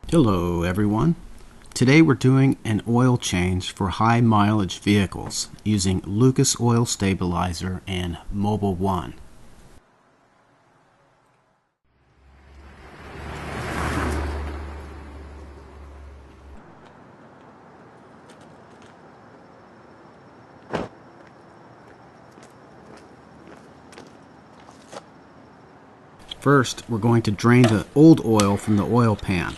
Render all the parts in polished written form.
Hello everyone. Today we're doing an oil change for high mileage vehicles using Lucas Oil Stabilizer and Mobile One. First, we're going to drain the old oil from the oil pan.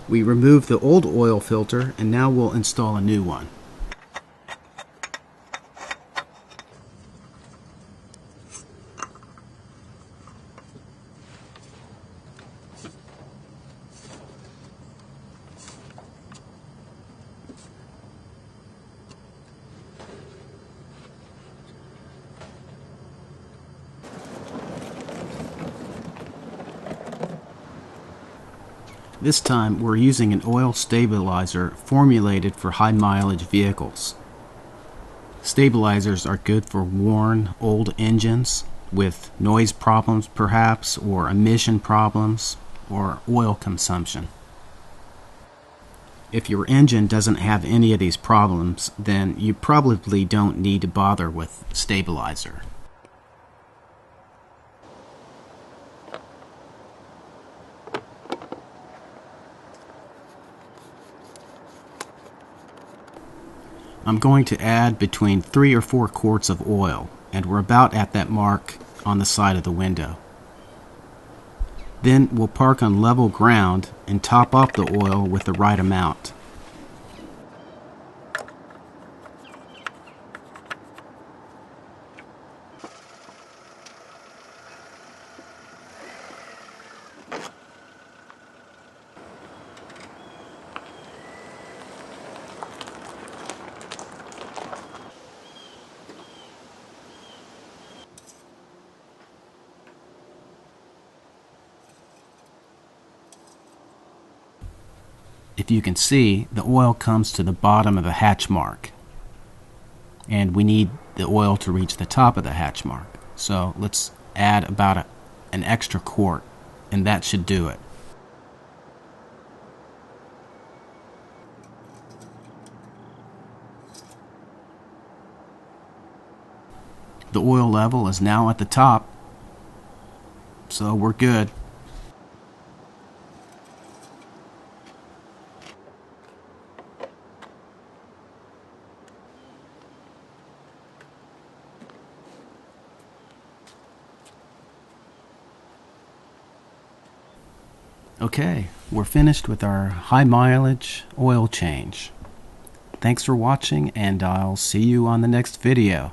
We remove the old oil filter and now we'll install a new one. This time we're using an oil stabilizer formulated for high mileage vehicles. Stabilizers are good for worn old engines with noise problems perhaps, or emission problems, or oil consumption. If your engine doesn't have any of these problems, then you probably don't need to bother with stabilizer. I'm going to add between 3 or 4 quarts of oil, and we're about at that mark on the side of the window. Then we'll park on level ground and top off the oil with the right amount. If you can see, the oil comes to the bottom of the hatch mark, and we need the oil to reach the top of the hatch mark. So let's add about an extra quart, and that should do it. The oil level is now at the top, so we're good. Okay, we're finished with our high mileage oil change. Thanks for watching, and I'll see you on the next video.